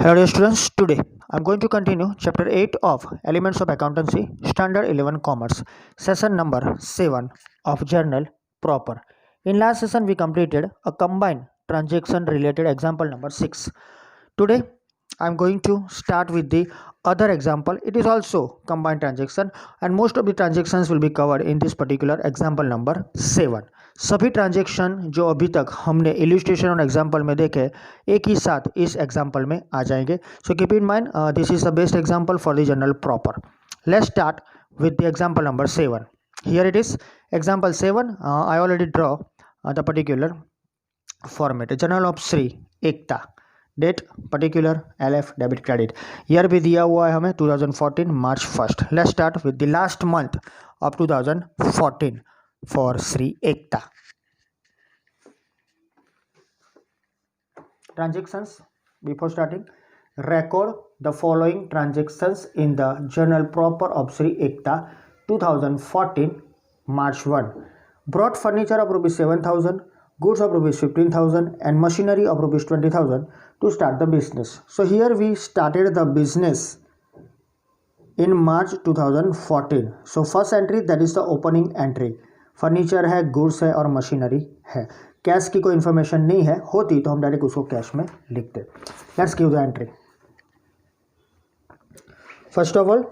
Hello dear students, today I am going to continue chapter 8 of Elements of Accountancy, Standard 11 Commerce, session number 7 of Journal Proper. In last session we completed a combined transaction related example number 6. Today I am going to start with the other example. It is also combined transaction and most of the transactions will be covered in this particular example number 7. सभी transaction जो अभी तक हमने इल्यूस्ट्रेशन और example में देखे एक ही साथ इस एग्जाम्पल में आ जाएंगे. So keep in mind this is the best example for the general proper. Let's start with the example number 7. Here it is, example 7. I already draw the particular format. Journal of Sri Ekta, date particular LF debit credit. Year भी दिया हुआ है हमें 2014 March 1. Let's start with the last month of 2014 for Shri Ekta. Transactions. Before starting, record the following transactions in the journal proper of Sri Ekta 2014 March 1. Brought furniture of rupees 7,000, goods of rupees 15,000 and machinery of rupees 20,000 to start the business. So here we started the business in March 2014. So first entry, that is the opening entry. Furniture है, goods है और machinery है. Cash की कोई information नहीं है, होती तो हम डायरेक्ट उसको कैश में लिखते. Let's give the entry. First of all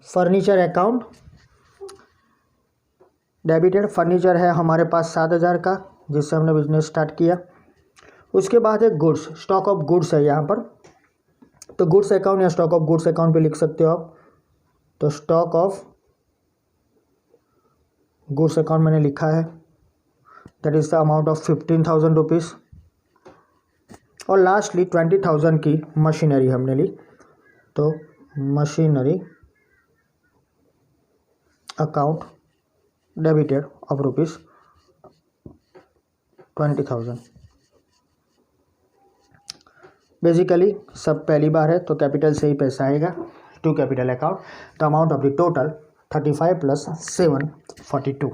furniture account debited. Furniture है हमारे पास 7,000 का जिससे हमने बिजनेस स्टार्ट किया. उसके बाद है गुड्स, स्टॉक ऑफ गुड्स है यहाँ पर. तो गुड्स अकाउंट या स्टॉक ऑफ गुड्स अकाउंट पे लिख सकते हो आप. तो स्टॉक ऑफ गुड्स अकाउंट मैंने लिखा है, that is the amount of 15,000 rupees. और लास्टली 20,000 की मशीनरी हमने ली. तो machinery account debited of rupees 20,000. Basically सब पहली बार है तो कैपिटल से ही पैसा आएगा to capital account. The amount of the total 35 plus 7 42.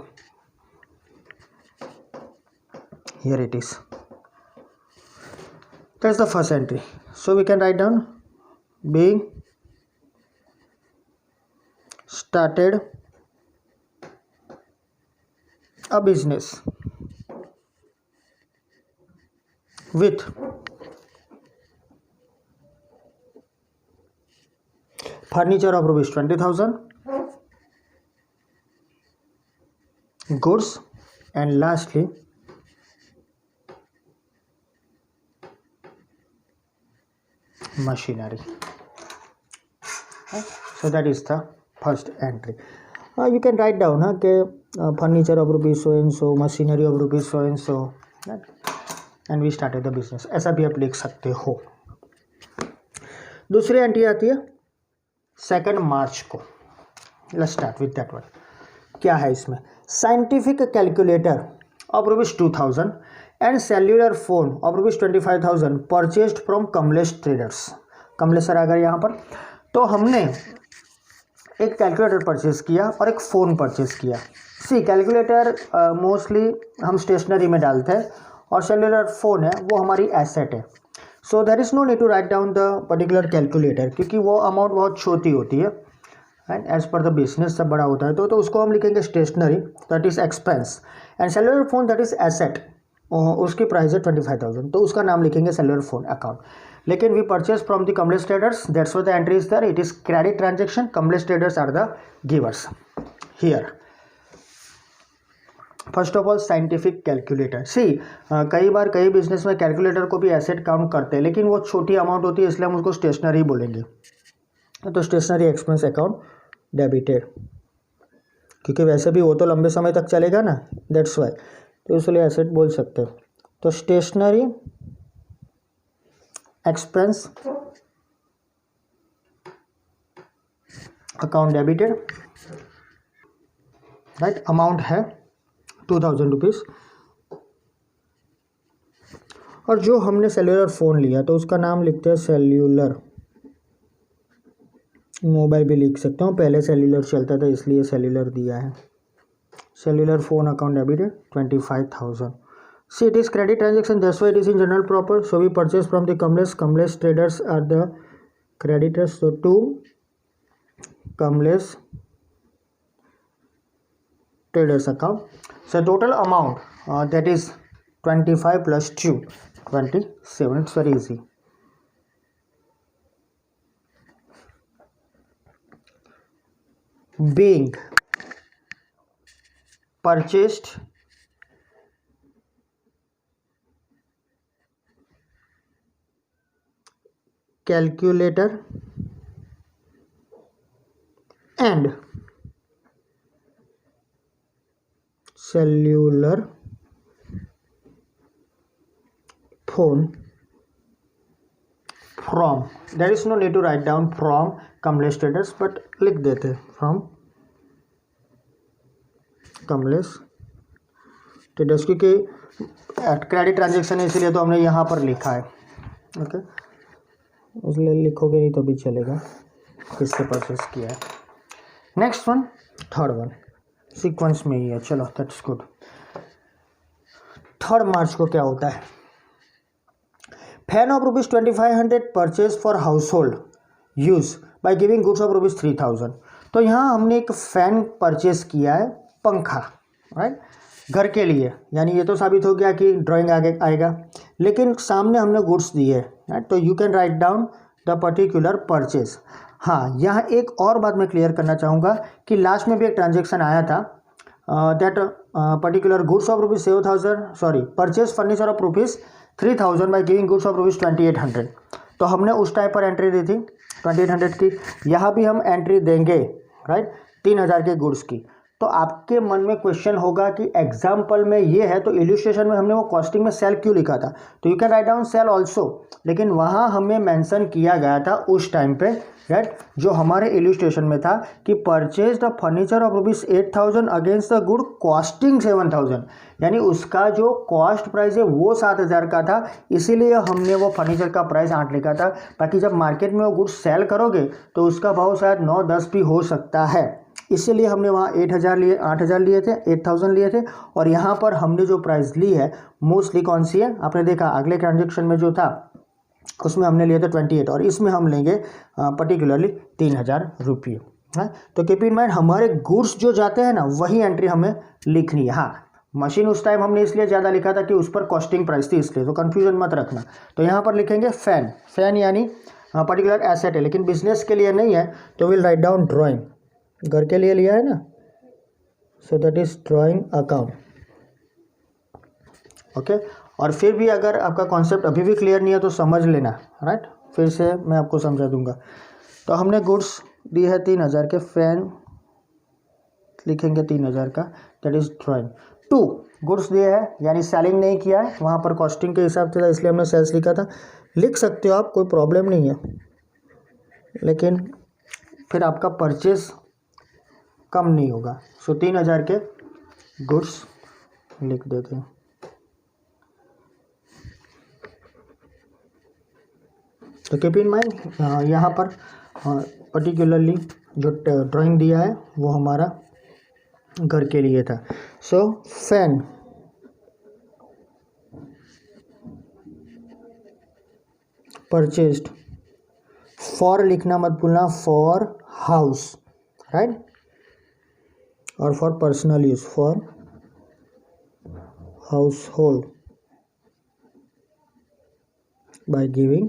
Here it is. That's the first entry. So we can write down being started a business with furniture of rupees 20,000, goods and lastly machinery. So that is the first entry. You can write down कि furniture of rupees so and so, machinery of rupees so and so, and we started the business. ऐसा भी आप लिख सकते हो. दूसरी entry आती है 2 मार्च को. Let's start with that one. क्या है इसमें? Scientific calculator of rupees 2,000 and cellular phone of rupees 25,000 purchased from Kamlesh traders. Kamlesh sir आ गए यहाँ पर. तो हमने एक कैलकुलेटर परचेज किया और एक फ़ोन परचेज किया. सी कैलकुलेटर मोस्टली हम स्टेशनरी में डालते हैं और सेल्यूलर फ़ोन है वो हमारी एसेट है. So there is no need to write down the particular calculator क्योंकि वो अमाउंट बहुत छोटी होती है and as per the business सब बड़ा होता है. तो उसको हम लिखेंगे stationery, that is expense. And cellular phone that is asset, उसकी प्राइस है 25,000 तो उसका नाम लिखेंगे सेल्यूलर फोन अकाउंट. लेकिन we purchase from the Kamlesh traders, that's what the entry is there. It is credit transaction. Kamlesh traders are the givers here. First of all scientific calculator. See कई बार कई बिजनेस में कैलकुलेटर को भी asset count करते हैं लेकिन वो छोटी अमाउंट होती है इसलिए हम उसको स्टेशनरी बोलेंगे. तो स्टेशनरी एक्सपेंस अकाउंट डेबिटेड क्योंकि वैसे भी वो तो लंबे समय तक चलेगा ना, दैट्स वाई. तो इसलिए एसेट बोल सकते हैं. तो stationery expense account debited, right. Amount है 2,000 रुपीज़. और जो हमने सेल्यूलर फ़ोन लिया तो उसका नाम लिखते हैं सेल्यूलर. मोबाइल भी लिख सकता हूँ, पहले सेल्यूलर चलता था इसलिए सेल्यूलर दिया है. cellular phone account debited 25,000. See, it is credit transaction, that's why it is in general proper. So we purchase from the Kamlesh traders are the creditors. So to Kamlesh traders account. So total amount that is 25 plus 2, 27. It's very easy. Being purchased calculator and cellular phone from, there is no need to write down from Kamlesh traders, but लिख देते from Kamlesh traders, क्योंकि credit transaction है इसीलिए तो हमने यहाँ पर लिखा है. ओके, इसलिए लिखोगे नहीं तो भी चलेगा किससे परचेस किया है. Next one, third one sequence में ही है. चलो दैट्स गुड. 3 मार्च को क्या होता है? Fan of rupees 2500 purchase for house hold use by giving goods of rupees 3000. तो यहाँ हमने एक फ़ैन परचेज किया है, पंखा, राइट, घर के लिए. यानी ये तो साबित हो गया कि ड्राइंग आगे आएगा, लेकिन सामने हमने गुड्स दिए, राइट. तो you can write down the particular purchase. हाँ, यहाँ एक और बात मैं क्लियर करना चाहूँगा कि लास्ट में भी एक ट्रांजेक्शन आया था that particular goods of rupees 7000, sorry, purchase furniture of rupees 3000 by giving goods of rupees 2800. तो हमने उस टाइप पर एंट्री दी थी 2800 की. यहाँ भी हम एंट्री देंगे, राइट, 3000 के गुड्स की. तो आपके मन में क्वेश्चन होगा कि एग्जाम्पल में ये है तो इल्यूस्ट्रेशन में हमने वो कॉस्टिंग में सेल क्यों लिखा था? तो you can write down sale also, लेकिन वहाँ हमें मेंशन किया गया था उस टाइम पे, राइट, जो हमारे इल्यूस्ट्रेशन में था कि purchase the furniture of rupees 8000 against the good costing 7000. यानी उसका जो कॉस्ट प्राइस है वो 7000 का था, इसीलिए हमने वो फर्नीचर का प्राइस 8 लिखा था. बाकी जब मार्केट में वो गुड्स सेल करोगे तो उसका भाव शायद 9-10 भी हो सकता है, इसीलिए हमने वहाँ 8000 लिए थे, 8000 लिए थे. और यहाँ पर हमने जो प्राइस ली है मोस्टली कौन सी है? आपने देखा अगले ट्रांजेक्शन में जो था उसमें हमने लिए थे 28, और इसमें हम लेंगे पर्टिकुलरली 3000 रुपये. हाँ, तो कीप इन माइंड हमारे गुड्स जो जाते हैं ना वही एंट्री हमें लिखनी है. हाँ, मशीन उस टाइम हमने इसलिए ज़्यादा लिखा था कि उस पर कॉस्टिंग प्राइस थी, इसलिए तो कन्फ्यूजन मत रखना. तो यहाँ पर लिखेंगे फैन यानी पर्टिकुलर एसेट है, लेकिन बिजनेस के लिए नहीं है, तो विल राइट डाउन ड्राइंग. घर के लिए लिया है ना, सो that is drawing account. Okay, और फिर भी अगर आपका कॉन्सेप्ट अभी भी क्लियर नहीं है तो समझ लेना, राइट, फिर से मैं आपको समझा दूंगा. तो हमने गुड्स दी है 3000 के, फैन लिखेंगे 3000 का, दैट इज ड्राइंग. 2 गुड्स दिए हैं, यानी सेलिंग नहीं किया है, वहाँ पर कॉस्टिंग के हिसाब से था इसलिए हमने सेल्स लिखा था. लिख सकते हो आप, कोई प्रॉब्लम नहीं है, लेकिन फिर आपका परचेज कम नहीं होगा. सो 3000 के गुड्स लिख देते हैं. तो कीप इन माइंड यहाँ पर पर्टिकुलरली जो ड्राइंग दिया है वो हमारा घर के लिए था. सो फैन परचेस्ड, फॉर लिखना मत भूलना, फॉर हाउस, राइट, और for personal use, for house hold by giving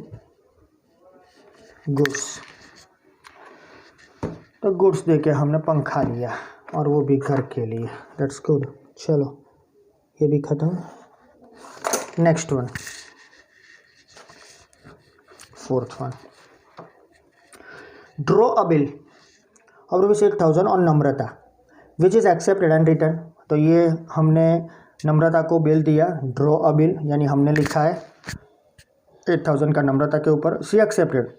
goods. तो गुड्स देके हमने पंखा लिया और वो भी घर के लिए. That's good. चलो ये भी खत्म. Next one, 4th one, draw a bill of rupees 8000 on Namrata which is accepted and return. तो ये हमने नम्रता को बिल दिया, ड्रॉ अ बिल, यानी हमने लिखा है 8000 का नम्रता के ऊपर. सी एक्सेप्टेड,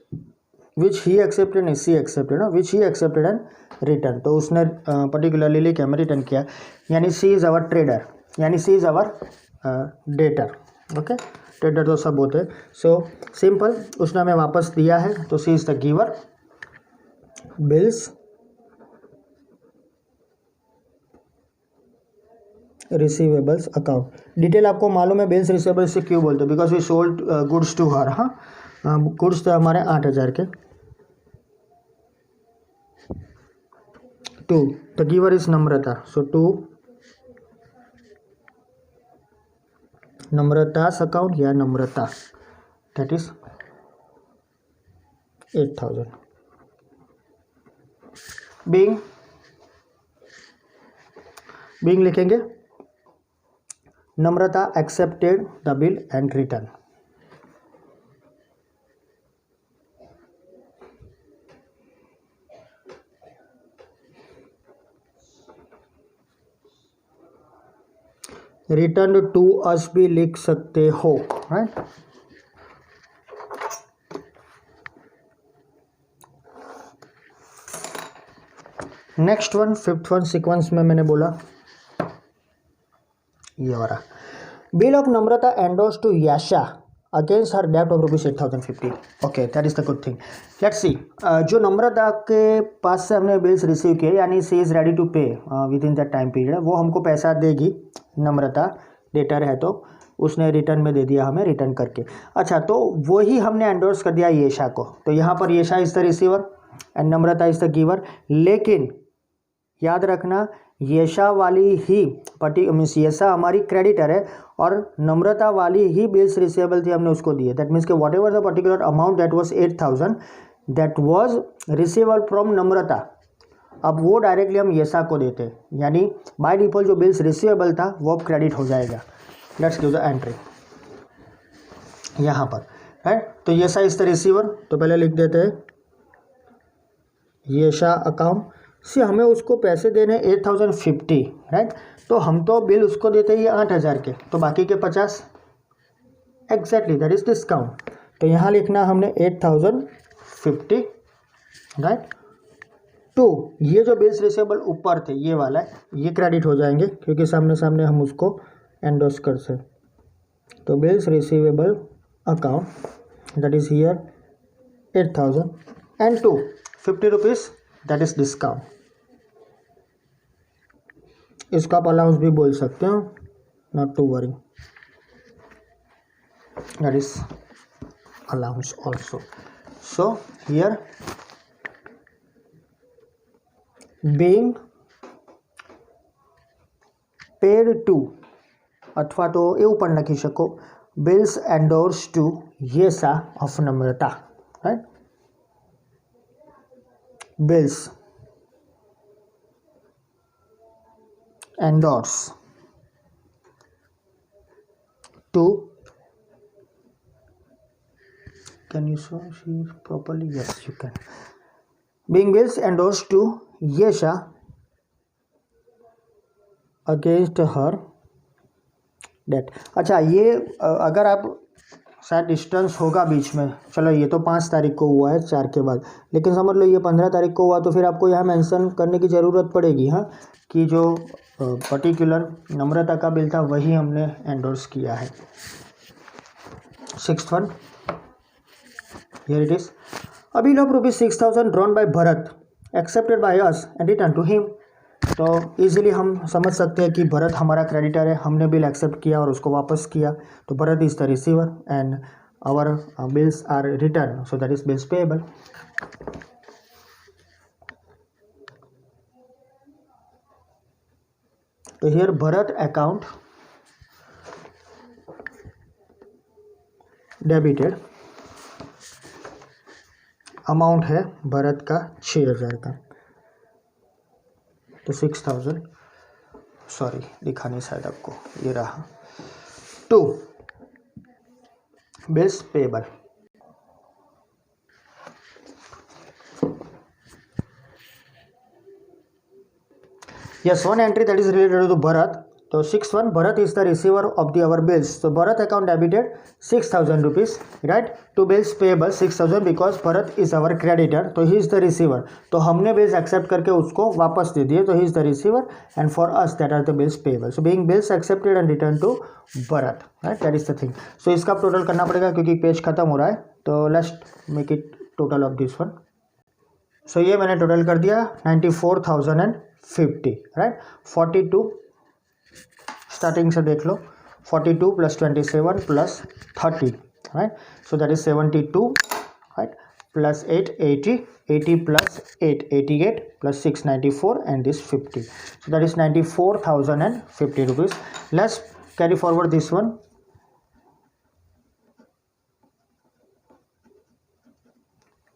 विच ही एक्सेप्टेड, नहीं she accepted, which he accepted and return. तो उसने पर्टिकुलरली लेके हमें रिटर्न किया, यानी सी इज़ आवर ट्रेडर, यानी she is our debtor. Okay, trader तो सब होते हैं. सो सिंपल, उसने हमें वापस दिया है, तो she is the giver. Bills receivables account. Detail आपको मालूम है बिल्स रिसीवेबल्स से क्यों बोलते हैं, because we sold goods to her. हाँ, गुड्स थे हमारे 8,000 के। To the giver is Namrata, so to Namrata's account या नम्रता, दैट इज 8,000। बीइंग लिखेंगे Namrata accepted the bill and return. Return to us भी लिख सकते हो, right. Next one, fifth one sequence में मैंने बोला ये वाला, bill of Namrata endorse to Yasha against her डेब्ट of rupees 8,050। Okay, that is the good thing. Let's see, जो नम्रता के पास से हमने बिल्स रिसीव किए, यानी सी इज रेडी टू पे with in that time period, वो हमको पैसा देगी। नम्रता डेटर है तो उसने रिटर्न में दे दिया हमें, रिटर्न करके। अच्छा, तो वही हमने एंडोर्स कर दिया येशा को, तो यहाँ पर Yesha is the receiver and Namrata is the giver. लेकिन याद रखना, येशा वाली ही मीन्स येशा हमारी क्रेडिटर है और नम्रता वाली ही बिल्स रिसीवेबल थी, हमने उसको दिए। दैट मीन्स के whatever the particular amount that was 8,000 that was receivable from Namrata, अब वो डायरेक्टली हम येशा को देते हैं, यानी बाय डिफॉल्ट जो बिल्स रिसीवेबल था वो अब क्रेडिट हो जाएगा। लेट्स गिव द एंट्री यहाँ पर, राइट। तो येशा इज द रिसीवर, तो पहले लिख देते हैं येशा अकाउंट से हमें उसको पैसे देने 8,050, राइट। तो हम तो बिल उसको देते ही 8,000 के, तो बाकी के 50 एग्जैक्टली दैट इज डिस्काउंट। तो यहाँ लिखना हमने 8,050, राइट। टू ये जो बिल्स रिसीवेबल ऊपर थे ये वाला है, ये क्रेडिट हो जाएंगे क्योंकि सामने सामने हम उसको एंडोर्स कर से। तो bills receivable account that is here 8,000 and two 50 rupees that is discount. इसको आप अलाउंस भी बोल सकते हो, not to worry, that is allowance also. So here being paid to, अथवा तो એવું પણ લખી શકો bills endorsed to येशा of Namrata, right? bills endorse to, can you see properly? Yes, you can. being bills endorsed to Yesha against her debt. अच्छा, ये अगर आप शायद डिस्टेंस होगा बीच में, चलो ये तो 5 तारीख को हुआ है 4 के बाद, लेकिन समझ लो ये 15 तारीख को हुआ, तो फिर आपको यहाँ मेंशन करने की ज़रूरत पड़ेगी, हाँ, कि जो पर्टिकुलर नम्रता का बिल था वही हमने एंडोर्स किया है। 6th one, here it is, a bill of rupees 6,000 drawn by Bharat accepted by us and return to him. तो इजीली हम समझ सकते हैं कि भरत हमारा क्रेडिटर है, हमने बिल एक्सेप्ट किया और उसको वापस किया, तो Bharat is the receiver and our bills are return, so that is bills payable. तो here Bharat account debited, amount है भरत का 6,000 का, तो 6,000, सॉरी दिखा नहीं शायद आपको, ये रहा। To bills payable, yes, one entry that is related to Bharat. तो 6th one, Bharat is the receiver of the our bills. So Bharat account debited 6,000 rupees, right? To bills payable 6,000 because Bharat is our creditor. तो he is the receiver. तो हमने bills accept करके उसको वापस दे दिए, तो he is the receiver and for us that are the bills payable. So being bills accepted and returned to Bharat, right? That is the thing. So इसका total करना पड़ेगा क्योंकि पेज खत्म हो रहा है, तो let's make it total of this one. So ये मैंने टोटल कर दिया 94,050, राइट। 42 स्टार्टिंग से देख लो 42 + 27 + 30 right, so that is 72 right, plus 8 80, 80 + 8 88 + 6 94 and this 50, so that is 94,050 rupees. Let's carry forward this one.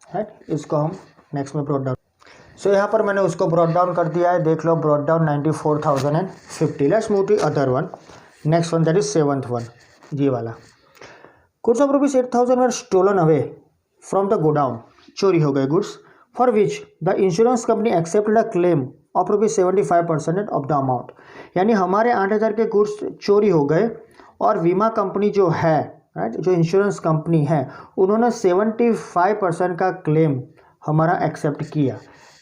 Right, इसको हम नेक्स्ट में ब्रॉट डाउन, सो यहाँ पर मैंने उसको ब्रॉट डाउन कर दिया है, देख लो brought down 94,050. Let's move to other one, next one that is 7th one, ये वाला. Goods of rupees 8,000 were stolen away from the godown, चोरी हो गए goods, for which the insurance company accepted a claim of rupees 75% of the amount. यानी हमारे 8,000 के goods चोरी हो गए और बीमा कंपनी जो है राइट, जो इंश्योरेंस कंपनी है उन्होंने 75% का क्लेम हमारा एक्सेप्ट किया.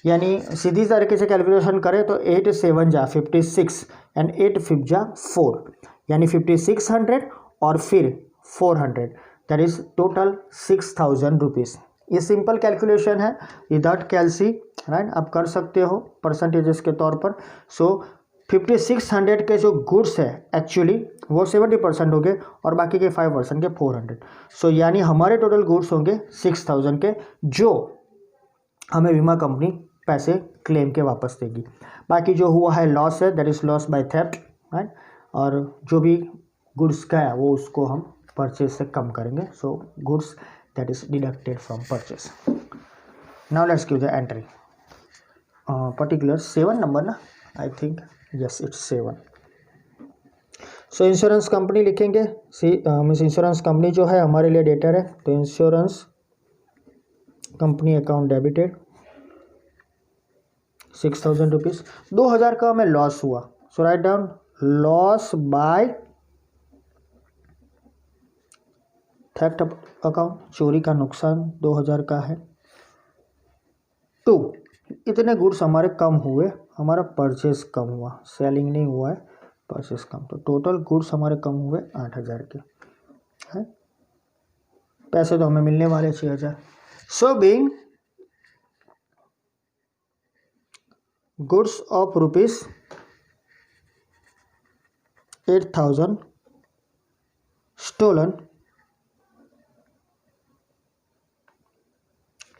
यानी सीधी तरीके से कैलकुलेशन करें तो 8 7 जा 56 एंड 8 5 जा 4, यानी 5600 और फिर 400, दैट इज टोटल 6,000 रुपीज़. ये सिंपल कैलकुलेशन है विदाउट कैलसी राइट, आप कर सकते हो परसेंटेजेस के तौर पर. सो 5600 के जो गुड्स है एक्चुअली वो 70% हो गए और बाकी के 5% के 400. सो यानी हमारे टोटल गुड्स होंगे 6,000 के, जो हमें बीमा कंपनी पैसे क्लेम के वापस देगी. बाकी जो हुआ है लॉस है, that is loss by theft right, और जो भी गुड्स गया वो उसको हम परचेज से कम करेंगे. So goods that is deducted from purchase. Now let's give the entry particular 7 number ना, I think yes it's 7. So insurance company लिखेंगे, मीन्स इंश्योरेंस कंपनी जो है हमारे लिए डेटर है, तो insurance company account debited 6,000 rupees. 2,000 का हमें लॉस हुआ, so write down loss by theft account, चोरी का नुकसान 2,000 का है. 2 इतने गुड्स हमारे कम हुए, हमारा परचेस कम हुआ, सेलिंग नहीं हुआ है, परचेस कम, तो टोटल गुड्स हमारे कम हुए 8,000 के है. पैसे तो हमें मिलने वाले 6,000. So being goods of rupees 8,000 stolen,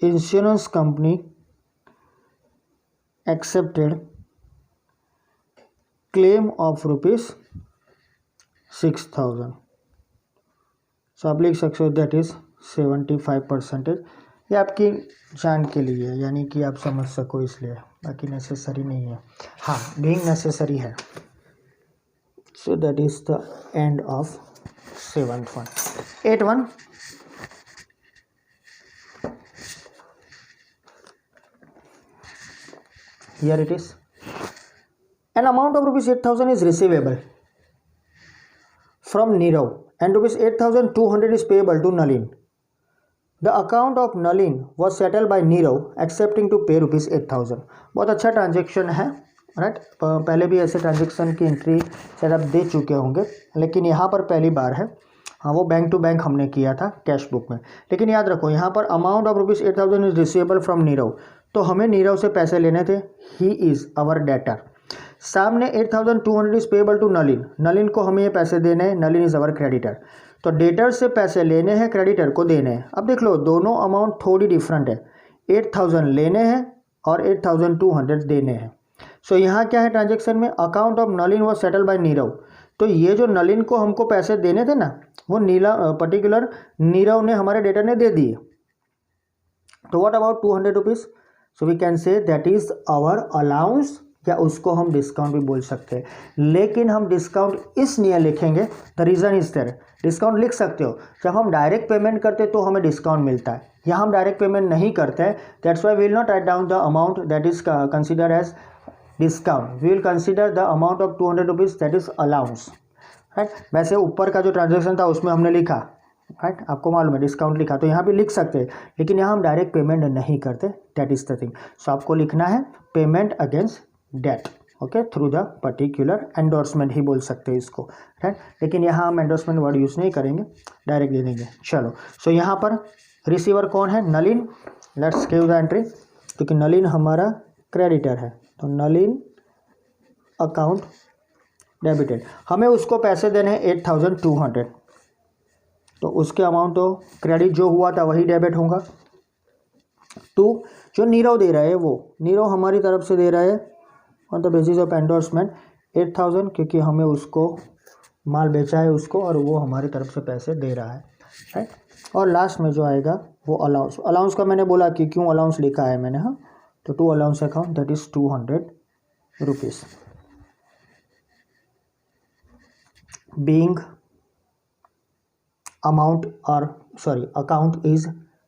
insurance company accepted claim of rupees 6,000. सो आप लिख सकते हो दैट इज 75%. ये आपकी जान के लिए है, यानी कि आप समझ सको इसलिए, बाकी नेसेसरी नहीं है. हाँ बीइंग नेसेसरी है. So that is the end of 7th one. 8th one, here it is. An amount of rupees 8,000 is receivable from Nirav and rupees 8,200 is payable to Nalin. The account of Nalin was settled by Nirav accepting to pay rupees 8,000. बहुत अच्छा transaction है right. पहले भी ऐसे transaction की entry शायद आप दे चुके होंगे, लेकिन यहाँ पर पहली बार है. हाँ वो बैंक टू बैंक हमने किया था कैश बुक में, लेकिन याद रखो यहाँ पर amount of rupees 8,000 is receivable from Nirav, तो हमें नीरव से पैसे लेने थे. He is our debtor. सामने 8,200 is payable to Nalin, Nalin को हमें ये पैसे देने हैं, नलिन इज़ आवर क्रेडिटर. तो डेटर से पैसे लेने हैं, क्रेडिटर को देने हैं. अब देख लो दोनों अमाउंट थोड़ी डिफरेंट है, 8,000 लेने हैं और 8,200 देने हैं. सो यहाँ क्या है ट्रांजेक्शन में, account of Nalin was settle by Nirav. तो ये जो नलिन को हमको पैसे देने थे ना, वो पर्टिकुलर नीरव ने हमारे डेटर ने दे दिए. तो what about 200 rupees, so we can say that is our allowance, या उसको हम डिस्काउंट भी बोल सकते हैं. लेकिन हम डिस्काउंट इसलिए लिखेंगे, the reason is there. Discount लिख सकते हो, जब हम डायरेक्ट पेमेंट करते हैं तो हमें डिस्काउंट मिलता है. यहाँ हम डायरेक्ट पेमेंट नहीं करते हैं, that's why we will not write down the amount that is consider as discount. We will consider the amount of 200 rupees that is allowance right. वैसे ऊपर का जो ट्रांजेक्शन था उसमें हमने लिखा राइट, आपको मालूम है डिस्काउंट लिखा, तो यहाँ भी लिख सकते हैं, लेकिन यहाँ हम डायरेक्ट पेमेंट नहीं करते. That is the thing. So आपको लिखना है payment against debt, okay, through the particular endorsement ही बोल सकते हैं इसको राइट. लेकिन यहाँ हम एंडोर्समेंट वर्ड यूज़ नहीं करेंगे, डायरेक्ट दे देंगे. चलो सो यहाँ पर रिसीवर कौन है, Nalin. Let's give the entry, क्योंकि नलिन हमारा क्रेडिटर है, तो नलिन अकाउंट डेबिटेड, हमें उसको पैसे देने हैं 8200, तो उसके अमाउंट तो क्रेडिट जो हुआ था वही डेबिट होगा। टू, जो नीरव दे रहा है वो नीरव हमारी तरफ से दे रहा है on the basis of endorsement 8000, क्योंकि हमें उसको माल बेचा है उसको और वो हमारी तरफ से पैसे दे रहा है, राइट। और लास्ट में जो आएगा वो अलाउंस, अलाउंस का मैंने बोला कि क्यों अलाउंस लिखा है मैंने, हाँ, तो to allowance account that is 200 rupees being amount or sorry account is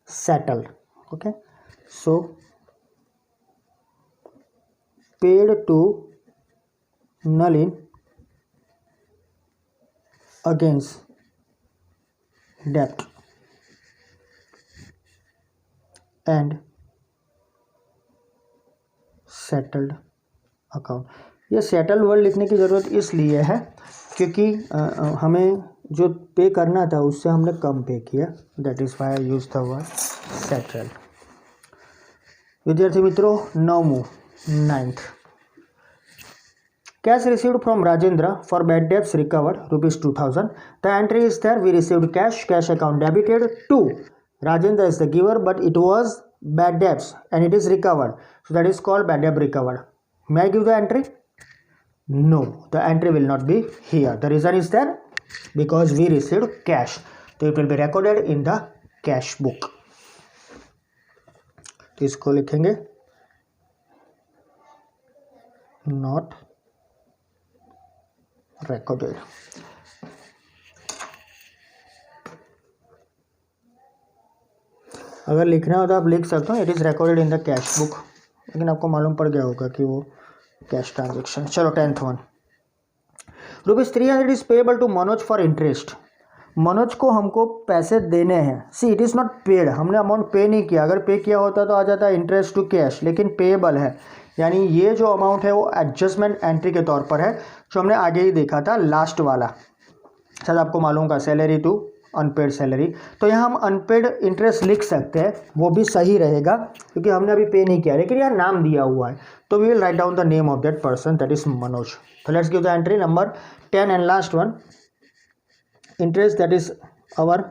settled. Okay, so paid to Nalin against debt and settled account. ये सेटल वर्ड लिखने की ज़रूरत इसलिए है क्योंकि हमें जो पे करना था उससे हमने कम पे किया, that is why I use the word settle. विद्यार्थी मित्रों, 9th, cash received from Rajendra for bad debts recovered ₹2000। The entry is there, we received cash account debited to Rajendra is the giver but it was bad debts and it is recovered, so that is called bad डेब्ट recovered. May I give the entry? No, the entry will not be here. The reason is there because we received cash, so it will be recorded in the cash book. तो इसको लिखेंगे not recorded। अगर लिखना हो तो आप लिख सकते हो it is recorded in the cash book, लेकिन आपको मालूम पड़ गया होगा कि वो कैश ट्रांजेक्शन। चलो 10th one, ₹300 is payable to Manoj for interest. Manoj को हमको पैसे देने हैं, see it is not paid, हमने अमाउंट पे नहीं किया, अगर पे किया होता तो आ जाता इंटरेस्ट टू कैश, लेकिन पेएबल है, यानी ये जो अमाउंट है वो एडजस्टमेंट एंट्री के तौर पर है, जो हमने आगे ही देखा था लास्ट वाला, शायद आपको मालूम होगा, सैलरी टू अनपेड सैलरी। तो यहाँ हम अनपेड इंटरेस्ट लिख सकते हैं, वो भी सही रहेगा क्योंकि हमने अभी पे नहीं किया, लेकिन यार नाम दिया हुआ है, तो we will write down the name of that person, that is Manoj. तो let's give the entry number 10 and last one, interest that is our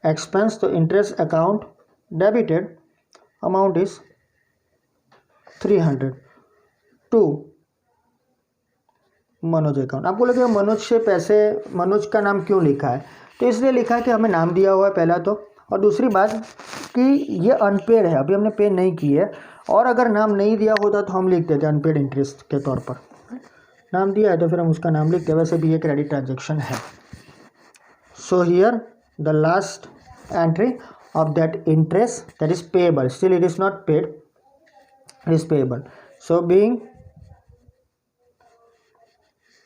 expense, तो interest account debited, amount is 300 to Manoj account. आपको लगेगा मनोज से पैसे, मनोज का नाम क्यों लिखा है, तो इसलिए लिखा है कि हमें नाम दिया हुआ है पहला तो, और दूसरी बात कि ये अनपेड है, अभी हमने पे नहीं की है, और अगर नाम नहीं दिया होता तो हम लिख देते अनपेड इंटरेस्ट के तौर पर, नाम दिया है तो फिर हम उसका नाम लिखते हैं, वैसे भी ये क्रेडिट ट्रांजेक्शन है। So here the last entry of that interest that is payable, still it is not paid, it is payable, so being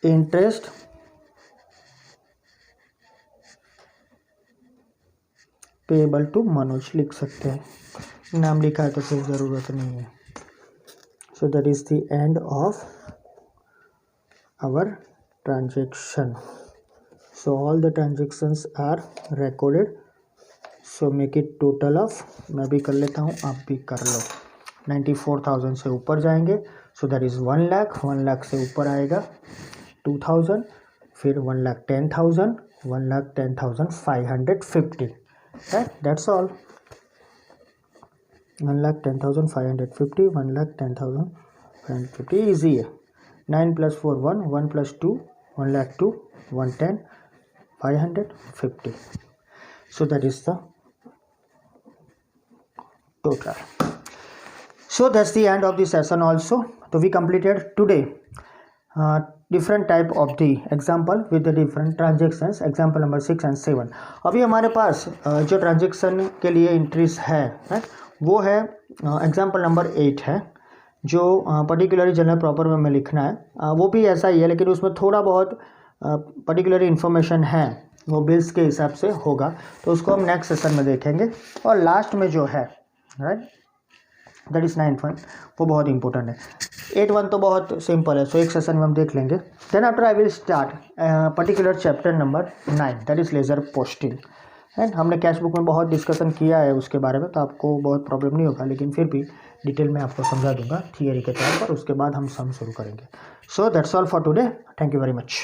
interest payable to Manoj लिख सकते हैं, नाम लिखा है तो फिर ज़रूरत नहीं है। So that is the end of our transaction. So all the transactions are recorded, so make it total of, मैं भी कर लेता हूँ आप भी कर लो, 94,000 से ऊपर जाएंगे, so that is 1 lakh, 1 lakh से ऊपर आएगा 2000, फिर 1,10,000, 1,10,550, right? That's all. 1,10,550, 1,10,550 easy है। 9 + 4 1, 1 + 2 1,02, 110, 550. So that is the total. So that's the end of the session also. So we completed today different type of the example with the different transactions, example number 6 and 7। अभी हमारे पास जो transaction के लिए entries है वो है example number 8 है, जो पर्टिकुलरली जनरल प्रॉपर में लिखना है, वो भी ऐसा ही है, लेकिन उसमें थोड़ा बहुत पर्टिकुलर इन्फॉर्मेशन है, वो बिल्स के हिसाब से होगा, तो उसको हम नेक्स्ट सेशन में देखेंगे। और लास्ट में जो है right that is 9th one, वो बहुत इंपॉर्टेंट है। 8 वन तो बहुत सिंपल है, सो एक सेशन में हम देख लेंगे। Then after I will start particular chapter number 9 that is ledger posting. And हमने कैश बुक में बहुत डिस्कशन किया है उसके बारे में, तो आपको बहुत प्रॉब्लम नहीं होगा, लेकिन फिर भी डिटेल में आपको समझा दूंगा थियरी के तौर पर, उसके बाद हम सम शुरू करेंगे। So that's all for today, thank you very much.